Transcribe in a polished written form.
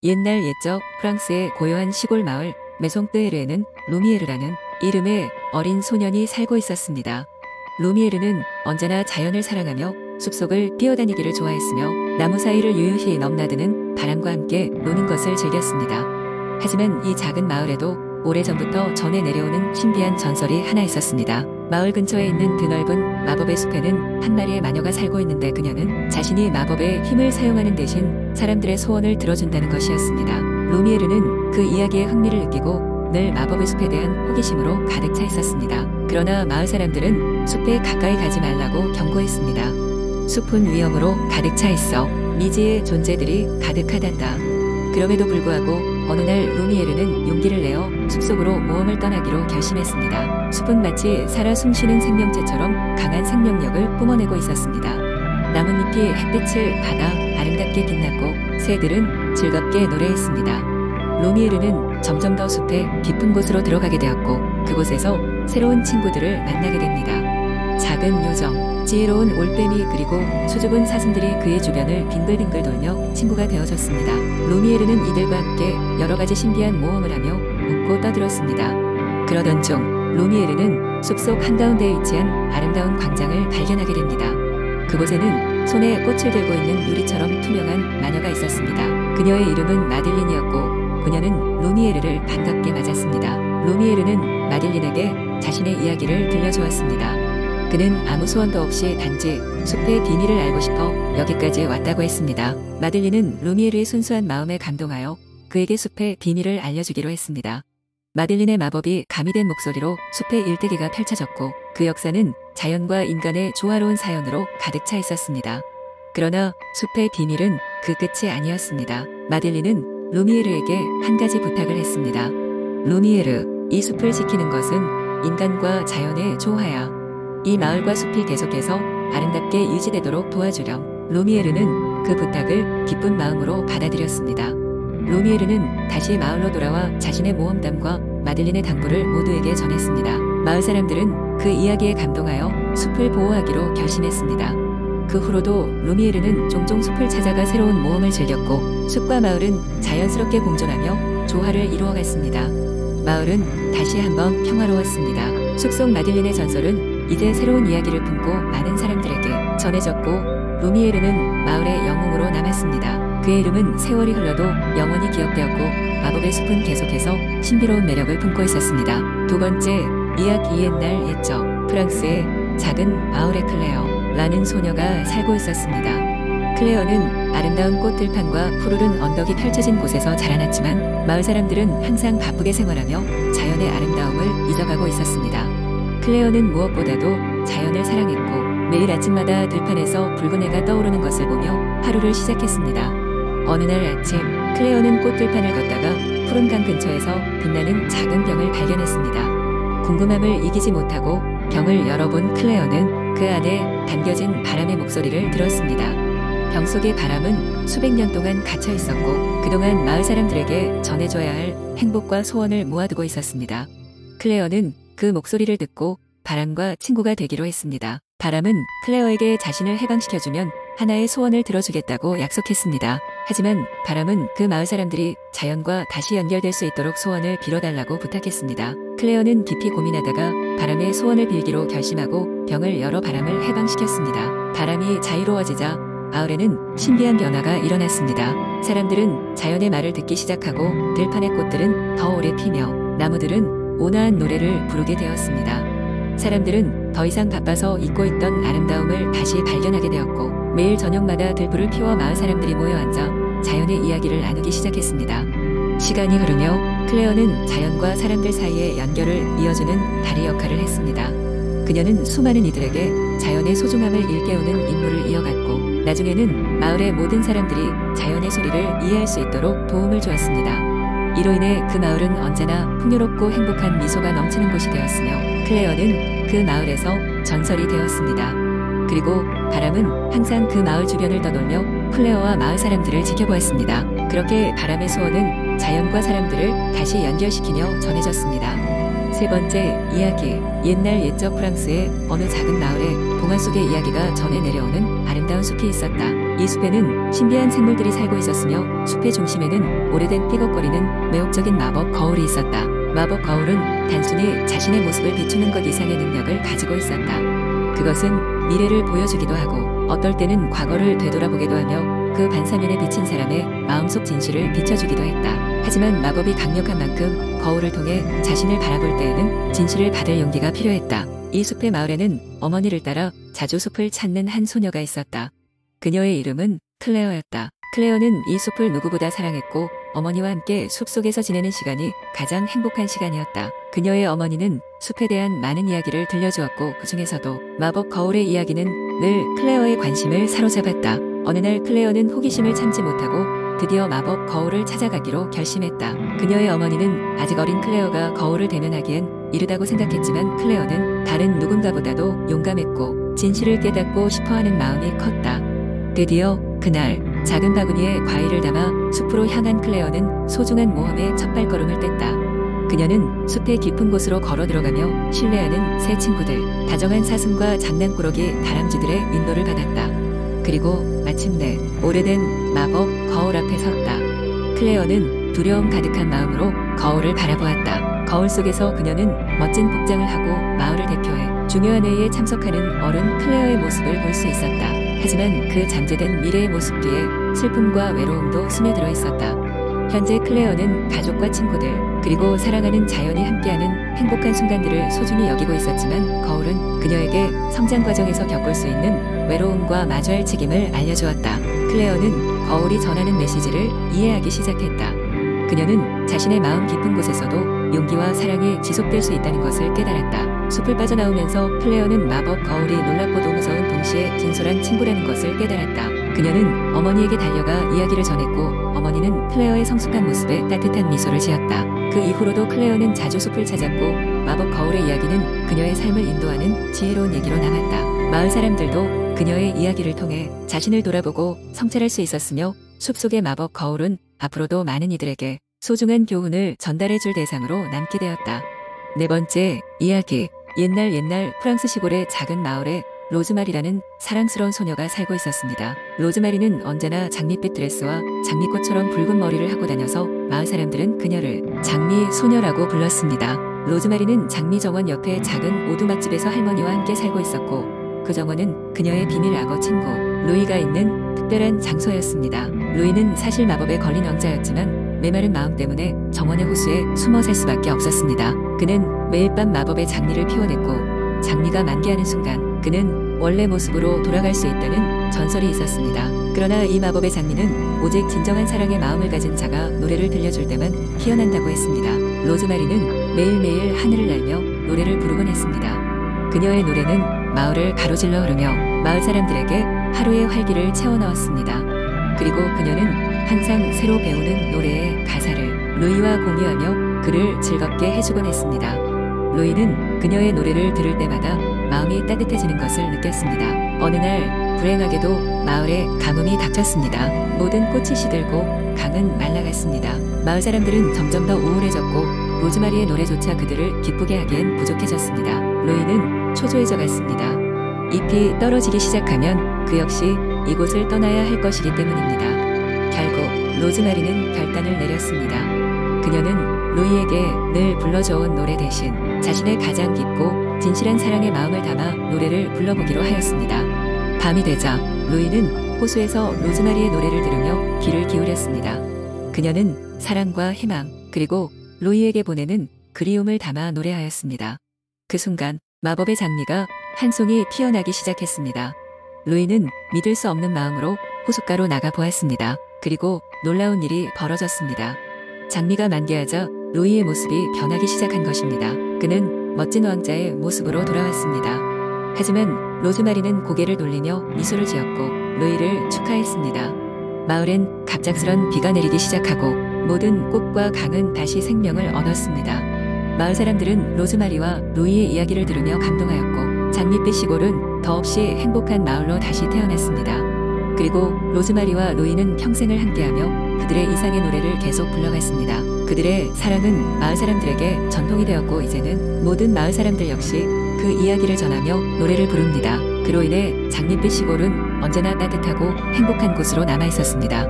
옛날 옛적 프랑스의 고요한 시골 마을 메송뜨에르에는 루미에르라는 이름의 어린 소년이 살고 있었습니다. 루미에르는 언제나 자연을 사랑하며 숲속을 뛰어다니기를 좋아했으며 나무 사이를 유유히 넘나드는 바람과 함께 노는 것을 즐겼습니다. 하지만 이 작은 마을에도 오래전부터 전해 내려오는 신비한 전설이 하나 있었습니다. 마을 근처에 있는 드넓은 마법의 숲에는 한 마리의 마녀가 살고 있는데 그녀는 자신이 마법의 힘을 사용하는 대신 사람들의 소원을 들어준다는 것이었습니다. 루미에르는 그 이야기에 흥미를 느끼고 늘 마법의 숲에 대한 호기심으로 가득 차 있었습니다. 그러나 마을 사람들은 숲에 가까이 가지 말라고 경고했습니다. 숲은 위험으로 가득 차 있어 미지의 존재들이 가득하단다. 그럼에도 불구하고 어느 날 루미에르는 용기를 내어 숲속으로 모험을 떠나기로 결심했습니다. 숲은 마치 살아 숨쉬는 생명체처럼 강한 생명력을 뿜어내고 있었습니다. 나뭇잎이 햇빛을 받아 아름답게 빛났고 새들은 즐겁게 노래했습니다. 루미에르는 점점 더 숲의 깊은 곳으로 들어가게 되었고 그곳에서 새로운 친구들을 만나게 됩니다. 작은 요정, 지혜로운 올빼미 그리고 수줍은 사슴들이 그의 주변을 빙글빙글 돌며 친구가 되어줬습니다. 루미에르는 이들과 함께 여러가지 신비한 모험을 하며 웃고 떠들었습니다. 그러던 중 루미에르는 숲속 한가운데에 위치한 아름다운 광장을 발견하게 됩니다. 그곳에는 손에 꽃을 들고 있는 유리처럼 투명한 마녀가 있었습니다. 그녀의 이름은 마들린이었고 그녀는 루미에르를 반갑게 맞았습니다. 루미에르는 마들린에게 자신의 이야기를 들려주었습니다. 그는 아무 소원도 없이 단지 숲의 비밀을 알고 싶어 여기까지 왔다고 했습니다. 마들린은 루미에르의 순수한 마음에 감동하여 그에게 숲의 비밀을 알려주기로 했습니다. 마들린의 마법이 가미된 목소리로 숲의 일대기가 펼쳐졌고 그 역사는 자연과 인간의 조화로운 사연으로 가득 차 있었습니다. 그러나 숲의 비밀은 그 끝이 아니었습니다. 마들린은 루미에르에게 한 가지 부탁을 했습니다. 루미에르, 이 숲을 지키는 것은 인간과 자연의 조화야. 이 마을과 숲이 계속해서 아름답게 유지되도록 도와주렴. 루미에르는 그 부탁을 기쁜 마음으로 받아들였습니다. 루미에르는 다시 마을로 돌아와 자신의 모험담과 마들린의 당부를 모두에게 전했습니다. 마을 사람들은 그 이야기에 감동하여 숲을 보호하기로 결심했습니다. 그 후로도 루미에르는 종종 숲을 찾아가 새로운 모험을 즐겼고 숲과 마을은 자연스럽게 공존하며 조화를 이루어갔습니다. 마을은 다시 한번 평화로웠습니다. 숲 속 마들린의 전설은 이제 새로운 이야기를 품고 많은 사람들에게 전해졌고 루미에르는 마을의 영웅으로 남았습니다. 그의 이름은 세월이 흘러도 영원히 기억되었고 마법의 숲은 계속해서 신비로운 매력을 품고 있었습니다. 두 번째 이야기 옛날 옛적 프랑스의 작은 마을에 클레어라는 소녀가 살고 있었습니다. 클레어는 아름다운 꽃들판과 푸르른 언덕이 펼쳐진 곳에서 자라났지만 마을 사람들은 항상 바쁘게 생활하며 자연의 아름다움을 잊어가고 있었습니다. 클레어는 무엇보다도 자연을 사랑했고 매일 아침마다 들판에서 붉은 해가 떠오르는 것을 보며 하루를 시작했습니다. 어느 날 아침 클레어는 꽃들판을 걷다가 푸른 강 근처에서 빛나는 작은 병을 발견했습니다. 궁금함을 이기지 못하고 병을 열어본 클레어는 그 안에 담겨진 바람의 목소리를 들었습니다. 병 속의 바람은 수백 년 동안 갇혀 있었고 그동안 마을 사람들에게 전해줘야 할 행복과 소원을 모아두고 있었습니다. 클레어는 그 목소리를 듣고 바람과 친구가 되기로 했습니다. 바람은 클레어에게 자신을 해방시켜주면 하나의 소원을 들어주겠다고 약속했습니다. 하지만 바람은 그 마을 사람들이 자연과 다시 연결될 수 있도록 소원을 빌어달라고 부탁했습니다. 클레어는 깊이 고민하다가 바람의 소원을 빌기로 결심하고 병을 열어 바람을 해방시켰습니다. 바람이 자유로워지자 마을에는 신비한 변화가 일어났습니다. 사람들은 자연의 말을 듣기 시작하고 들판의 꽃들은 더 오래 피며 나무들은 온화한 노래를 부르게 되었습니다. 사람들은 더 이상 바빠서 잊고 있던 아름다움을 다시 발견하게 되었고 매일 저녁마다 들불을 피워 마을 사람들이 모여 앉아 자연의 이야기를 나누기 시작했습니다. 시간이 흐르며 클레어는 자연과 사람들 사이의 연결을 이어주는 다리 역할을 했습니다. 그녀는 수많은 이들에게 자연의 소중함을 일깨우는 임무를 이어갔고 나중에는 마을의 모든 사람들이 자연의 소리를 이해할 수 있도록 도움을 주었습니다. 이로 인해 그 마을은 언제나 풍요롭고 행복한 미소가 넘치는 곳이 되었으며 클레어는 그 마을에서 전설이 되었습니다. 그리고 바람은 항상 그 마을 주변을 떠돌며 클레어와 마을 사람들을 지켜보았습니다. 그렇게 바람의 소원은 자연과 사람들을 다시 연결시키며 전해졌습니다. 세 번째 이야기 옛날 옛적 프랑스의 어느 작은 마을에 동화 속의 이야기가 전해 내려오는 아름다운 아름다운 숲이 있었다. 이 숲에는 신비한 생물들이 살고 있었으며 숲의 중심에는 오래된 삐걱거리는 매혹적인 마법 거울이 있었다. 마법 거울은 단순히 자신의 모습을 비추는 것 이상의 능력을 가지고 있었다. 그것은 미래를 보여주기도 하고 어떨 때는 과거를 되돌아보기도 하며 그 반사면에 비친 사람의 마음속 진실을 비춰주기도 했다. 하지만 마법이 강력한 만큼 거울을 통해 자신을 바라볼 때에는 진실을 받을 용기가 필요했다. 이 숲의 마을에는 어머니를 따라 자주 숲을 찾는 한 소녀가 있었다. 그녀의 이름은 클레어였다. 클레어는 이 숲을 누구보다 사랑했고 어머니와 함께 숲속에서 지내는 시간이 가장 행복한 시간이었다. 그녀의 어머니는 숲에 대한 많은 이야기를 들려주었고 그 중에서도 마법 거울의 이야기는 늘 클레어의 관심을 사로잡았다. 어느 날 클레어는 호기심을 참지 못하고 드디어 마법 거울을 찾아가기로 결심했다. 그녀의 어머니는 아직 어린 클레어가 거울을 대면하기엔 이르다고 생각했지만 클레어는 다른 누군가보다도 용감했고 진실을 깨닫고 싶어하는 마음이 컸다. 드디어 그날 작은 바구니에 과일을 담아 숲으로 향한 클레어는 소중한 모험의 첫 발걸음을 뗐다. 그녀는 숲의 깊은 곳으로 걸어 들어가며 신뢰하는 새 친구들, 다정한 사슴과 장난꾸러기 다람쥐들의 인도를 받았다. 그리고 마침내 오래된 마법 거울 앞에 섰다. 클레어는 두려움 가득한 마음으로 거울을 바라보았다. 거울 속에서 그녀는 멋진 복장을 하고 마을을 대표해 중요한 회의에 참석하는 어른 클레어의 모습을 볼 수 있었다. 하지만 그 잠재된 미래의 모습 뒤에 슬픔과 외로움도 스며들어 있었다. 현재 클레어는 가족과 친구들, 그리고 사랑하는 자연이 함께하는 행복한 순간들을 소중히 여기고 있었지만 거울은 그녀에게 성장 과정에서 겪을 수 있는 외로움과 마주할 책임을 알려주었다. 클레어는 거울이 전하는 메시지를 이해하기 시작했다. 그녀는 자신의 마음 깊은 곳에서도 용기와 사랑이 지속될 수 있다는 것을 깨달았다. 숲을 빠져나오면서 클레어는 마법 거울이 놀랍고도 무서운 동시에 진솔한 친구라는 것을 깨달았다. 그녀는 어머니에게 달려가 이야기를 전했고 어머니는 클레어의 성숙한 모습에 따뜻한 미소를 지었다. 그 이후로도 클레어는 자주 숲을 찾았고 마법 거울의 이야기는 그녀의 삶을 인도하는 지혜로운 얘기로 남았다. 마을 사람들도 그녀의 이야기를 통해 자신을 돌아보고 성찰할 수 있었으며 숲속의 마법 거울은 앞으로도 많은 이들에게 소중한 교훈을 전달해줄 대상으로 남게 되었다. 네 번째 이야기. 옛날 프랑스 시골의 작은 마을에 로즈마리라는 사랑스러운 소녀가 살고 있었습니다. 로즈마리는 언제나 장밋빛 드레스와 장미꽃처럼 붉은 머리를 하고 다녀서 마을 사람들은 그녀를 장미 소녀라고 불렀습니다. 로즈마리는 장미 정원 옆에 작은 오두막집에서 할머니와 함께 살고 있었고 그 정원은 그녀의 비밀 악어 친구 루이가 있는 특별한 장소였습니다. 루이는 사실 마법에 걸린 왕자였지만 메마른 마음 때문에 정원의 호수에 숨어 살 수밖에 없었습니다. 그는 매일 밤 마법의 장미를 피워냈고 장미가 만개하는 순간 그는 원래 모습으로 돌아갈 수 있다는 전설이 있었습니다. 그러나 이 마법의 장미는 오직 진정한 사랑의 마음을 가진 자가 노래를 들려줄 때만 피어난다고 했습니다. 로즈마리는 매일매일 하늘을 날며 노래를 부르곤 했습니다. 그녀의 노래는 마을을 가로질러 흐르며 마을 사람들에게 하루의 활기를 채워넣었습니다. 그리고 그녀는 항상 새로 배우는 노래의 가사를 루이와 공유하며 그를 즐겁게 해주곤 했습니다. 루이는 그녀의 노래를 들을 때마다 마음이 따뜻해지는 것을 느꼈습니다. 어느 날 불행하게도 마을에 가뭄이 닥쳤습니다. 모든 꽃이 시들고 강은 말라갔습니다. 마을 사람들은 점점 더 우울해졌고 로즈마리의 노래조차 그들을 기쁘게 하기엔 부족해졌습니다. 루이는 초조해져 갔습니다. 잎이 떨어지기 시작하면 그 역시 이곳을 떠나야 할 것이기 때문입니다. 결국 로즈마리는 결단을 내렸습니다. 그녀는 루이에게 늘 불러줘온 노래 대신 자신의 가장 깊고 진실한 사랑의 마음을 담아 노래를 불러보기로 하였습니다. 밤이 되자 루이는 호수에서 로즈마리의 노래를 들으며 귀를 기울였습니다. 그녀는 사랑과 희망 그리고 루이에게 보내는 그리움을 담아 노래하였습니다. 그 순간 마법의 장미가 한 송이 피어나기 시작했습니다. 루이는 믿을 수 없는 마음으로 호숫가로 나가 보았습니다. 그리고 놀라운 일이 벌어졌습니다. 장미가 만개하자 루이의 모습이 변하기 시작한 것입니다. 그는 멋진 왕자의 모습으로 돌아왔습니다. 하지만 로즈마리는 고개를 돌리며 미소를 지었고 루이를 축하했습니다. 마을엔 갑작스런 비가 내리기 시작하고 모든 꽃과 강은 다시 생명을 얻었습니다. 마을 사람들은 로즈마리와 루이의 이야기를 들으며 감동하였고 장밋빛 시골은 더없이 행복한 마을로 다시 태어났습니다. 그리고 로즈마리와 루이는 평생을 함께하며 그들의 이상의 노래를 계속 불러갔습니다. 그들의 사랑은 마을 사람들에게 전통이 되었고 이제는 모든 마을 사람들 역시 그 이야기를 전하며 노래를 부릅니다. 그로 인해 장밋빛 시골은 언제나 따뜻하고 행복한 곳으로 남아 있었습니다.